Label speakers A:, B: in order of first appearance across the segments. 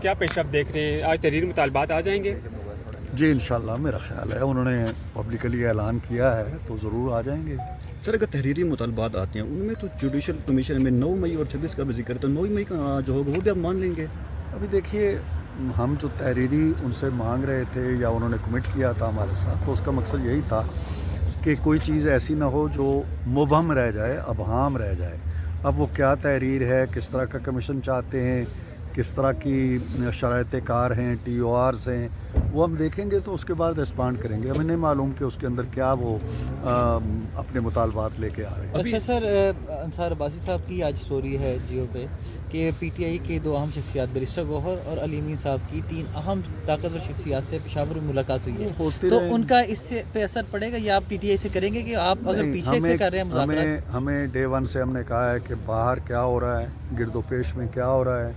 A: क्या पेशरफ देख रहे हैं, आज तहरीरी मुतालबात आ जाएंगे?
B: जी इंशाल्लाह मेरा ख्याल है उन्होंने पब्लिकली ऐलान किया है तो ज़रूर आ जाएंगे।
C: सर अगर तहरीरी मुतालबात आते हैं उनमें तो जुडिशल कमीशन में 9 मई और 26 का भी जिक्र है, तो 9 मई का जो होगा वो भी आप मान लेंगे?
B: अभी देखिए हम जो तहरीरी उनसे मांग रहे थे या उन्होंने कमिट किया था हमारे साथ, तो उसका मकसद यही था कि कोई चीज़ ऐसी ना हो जो मुबहम रह जाए, अबहाम रह जाए। अब वो क्या तहरीर है, किस तरह का कमीशन चाहते हैं, किस तरह की शराइत कार हैं, TORs हैं, वो हम देखेंगे तो उसके बाद रिस्पॉन्ड करेंगे। हमें नहीं मालूम कि उसके अंदर क्या वो अपने मुतालबात लेके आ रहे हैं।
D: प्रोफेसर अंसार अब्बासी साहब की आज स्टोरी है जियो पे कि PTI के 2 अहम शख्सियात बैरिस्टर गौहर और अली अमीन साहब की 3 अहम ताकतवर शख्सियात से पेशावर में मुलाकात हुई है, तो उनका इससे पे असर पड़ेगा या आप PTI से करेंगे कि आप अगर पीछे से कर रहे हैं मुज़ाकरात?
B: हमें डे 1 से हमने कहा है कि बाहर क्या हो रहा है, गिरदोपेश में क्या हो रहा है,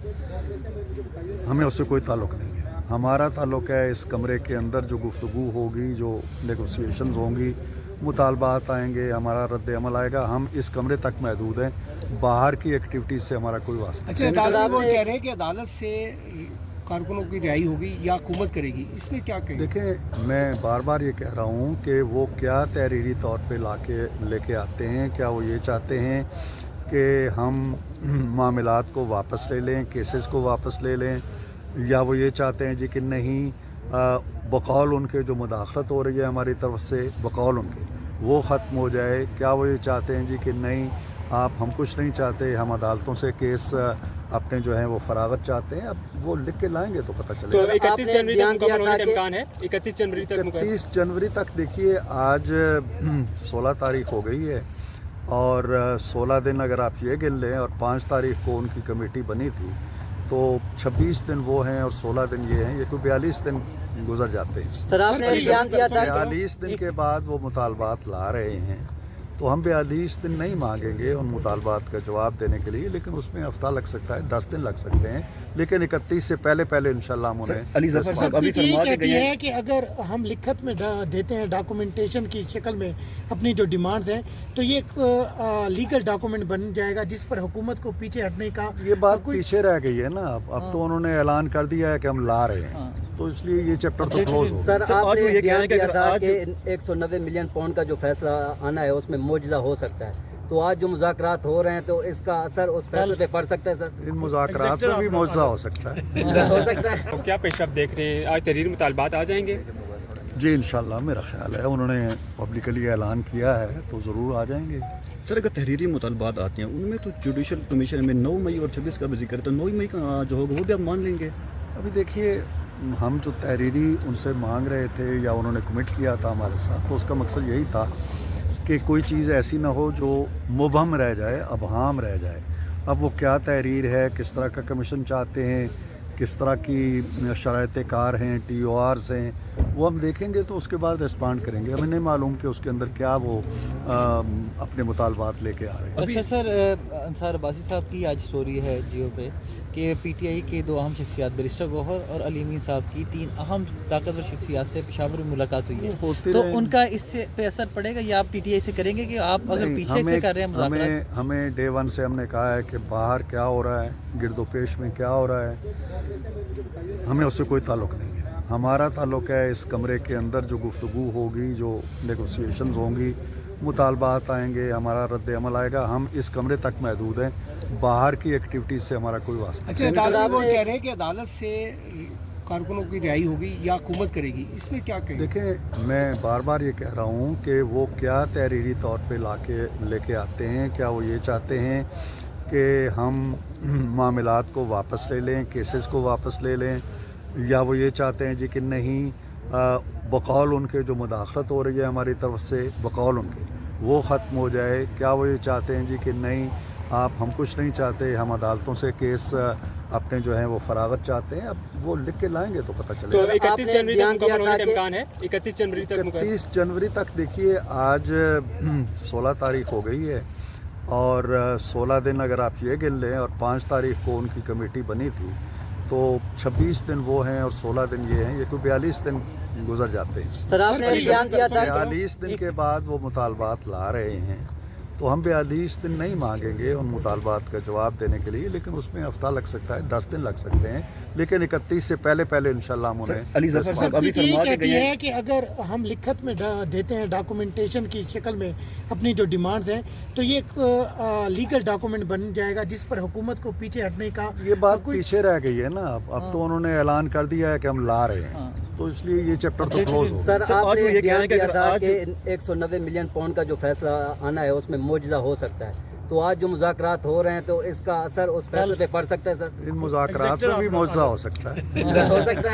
B: हमें उससे कोई ताल्लुक़ नहीं है। हमारा ताल्लुक़ है इस कमरे के अंदर जो गुफ्तगू होगी, जो नेगोशिएशंस होंगी, मुतालबात आएंगे, हमारा रद्द अमल आएगा, हम इस कमरे तक महदूद हैं, बाहर की एक्टिविटीज़ से हमारा कोई वास्ता नहीं।
E: अच्छा, अदालत वो कह रहे हैं कि अदालत से कारकुनों की रिहाई होगी या हुकूमत करेगी, इसमें क्या कहें?
B: देखें मैं बार बार ये कह रहा हूँ कि वो क्या तहरीरी तौर पे लेके आते हैं, क्या वो ये चाहते हैं कि हम मामलात को वापस ले लें, केसेस को वापस ले लें, या वो ये चाहते हैं जी कि नहीं बकौल उनके जो मुदाखलत हो रही है हमारी तरफ से, बकौल उनके वो ख़त्म हो जाए। क्या वो ये चाहते हैं जी कि नहीं हम कुछ नहीं चाहते, हम अदालतों से केस अपने जो है वो फरागत चाहते हैं। अब वो लिख के लाएंगे तो पता चलेगा।
A: तो 31 जनवरी तक मुकम्मल होने का इम्कान है? 31 जनवरी तक
B: 31 जनवरी तक देखिए, आज 16 तारीख हो गई है और 16 दिन अगर आप ये गिन लें और 5 तारीख को उनकी कमेटी बनी थी, तो 26 दिन वो हैं और 16 दिन ये हैं, ये कोई 42 दिन गुजर जाते हैं।
D: सर आपने बयान दिया था
B: 42 दिन के बाद वो मुतालबात ला रहे हैं, तो हम 42 दिन नहीं मांगेंगे उन मुतालबात का जवाब देने के लिए, लेकिन उसमें हफ्ता लग सकता है, 10 दिन लग सकते हैं, लेकिन 31 से पहले इंशाल्लाह हम उन्हें
C: अली ज़फ़र साहब अभी फरमा के गए हैं
E: कि अगर हम लिखत में देते हैं डॉक्यूमेंटेशन की शक्ल में अपनी जो डिमांड्स हैं, तो ये एक लीगल डॉक्यूमेंट बन जाएगा जिस पर हुकूमत को पीछे हटने का
B: ये बात पीछे रह गई है ना। अब तो उन्होंने ऐलान कर दिया है कि हम ला रहे हैं, तो इसलिए ये चैप्टर तो क्लोज हो।
F: सर आपने ये बयान दिया था कि 190 मिलियन पाउंड का जो फैसला आना है उसमें मुआवजा हो सकता है, तो आज जो मुज़ाकरात हो रहे हैं तो इसका असर उस फैसले पे पड़ सकता है? सर
B: इन मुज़ाकरात में भी मुआवजा हो सकता है।
F: हो सकता है।
A: तो क्या पेशरफ देख रहे हैं, आज तहरीरी मुतालबात आ जाएंगे?
B: जी इंशाल्लाह मेरा ख्याल है उन्होंने पब्लिकली ऐलान किया है तो ज़रूर आ जाएंगे।
C: सर अगर तहरीरी मुतालबात आते हैं उनमें तो जुडिशल कमीशन में 9 मई और 26 का भी जिक्र है, तो 9 मई का जो होगा वो भी आप मान लेंगे?
B: अभी देखिए हम जो तहरीरी उनसे मांग रहे थे या उन्होंने कमिट किया था हमारे साथ, तो उसका मकसद यही था कि कोई चीज़ ऐसी ना हो जो मुबहम रह जाए, अबहाम रह जाए। अब वो क्या तहरीर है, किस तरह का कमीशन चाहते हैं, किस तरह की शराइत कार हैं, TORs हैं, वो हम देखेंगे तो उसके बाद रिस्पॉन्ड करेंगे। हमें नहीं मालूम कि उसके अंदर क्या वो अपने मुतालबात लेके आ रहे हैं।
D: प्रोफेसर अंसार अब्बासी साहब की आज स्टोरी है जियो पे कि PTI के 2 अहम शख्सियात बैरिस्टर गौहर और अली अमीन साहब की 3 अहम ताकतवर शख्सियात से पेशावर में मुलाकात हुई है, तो उनका इससे पे असर पड़ेगा या आप PTI से करेंगे कि आप अगर पीछे से कर रहे हैं मुज़ाकरात?
B: हमें डे 1 से हमने कहा है कि बाहर क्या हो रहा है, गिरदोपेश में क्या हो रहा है, हमें उससे कोई ताल्लुक़ नहीं है। हमारा ताल्लुक़ है इस कमरे के अंदर जो गुफ्तगू होगी, जो नेगोशिएशंस होंगी, मुतालबात आएंगे, हमारा रद्द अमल आएगा, हम इस कमरे तक महदूद हैं, बाहर की एक्टिविटीज़ से हमारा कोई वास्ता नहीं।
E: अच्छा, अदालत वो कह रहे हैं कि अदालत से कारकुनों की रिहाई होगी या हुकूमत करेगी, इसमें क्या कहें?
B: देखें मैं बार बार ये कह रहा हूँ कि वो क्या तहरीरी तौर पे लेके आते हैं, क्या वो ये चाहते हैं कि हम मामलात को वापस ले लें, केसेस को वापस ले लें, या वो ये चाहते हैं जी कि नहीं बकौल उनके जो मुदाखलत हो रही है हमारी तरफ से, बकौल उनके वो ख़त्म हो जाए। क्या वो ये चाहते हैं जी कि नहीं हम कुछ नहीं चाहते, हम अदालतों से केस अपने जो है वो फरागत चाहते हैं। अब वो लिख के लाएंगे तो पता चलेगा।
A: तो 31 जनवरी तक मुकम्मल होने का इम्कान है? 31 जनवरी तक
B: 31 जनवरी तक देखिए, आज 16 तारीख हो गई है और 16 दिन अगर आप ये गिन लें और 5 तारीख को उनकी कमेटी बनी थी, तो 26 दिन वो हैं और 16 दिन ये हैं, ये कोई 42 दिन गुजर जाते हैं।
F: सर आपने बयान दिया था
B: 42 दिन के बाद वो मुतालबात ला रहे हैं, तो हम 42 दिन नहीं मांगेंगे उन मुतालबात का जवाब देने के लिए, लेकिन उसमें हफ्ता लग सकता है, 10 दिन लग सकते हैं, लेकिन 31 से पहले इंशाल्लाह हम उन्हें
C: अली जफर साहब अभी
E: पीटीआई
C: फरमा के
E: कहती
C: गए
E: है
C: हैं
E: कि अगर हम लिखत में देते हैं डॉक्यूमेंटेशन की शक्ल में अपनी जो डिमांड्स हैं, तो ये एक लीगल डॉक्यूमेंट बन जाएगा जिस पर हुकूमत को पीछे हटने का
B: ये बात
E: कोई
B: पीछे रह गई है ना। अब तो उन्होंने ऐलान कर दिया है कि हम ला रहे हैं, तो इसलिए ये चैप्टर तो क्लोज हो
F: सर
C: सर, आज
F: आपने
C: वो ये
F: एक
C: कह रहे
F: बयान
C: हैं कि
F: दिया
C: अगर
F: था
C: आज-
F: कि 190 मिलियन पाउंड का जो फैसला आना है उसमें मुआवजा हो सकता है, तो आज जो मुज़ाकरात हो रहे हैं तो इसका असर उस फैसले पे पड़ सकता है सर?
B: इन मुज़ाकरात में भी मुआवजा हो सकता है।
F: हो सकता है।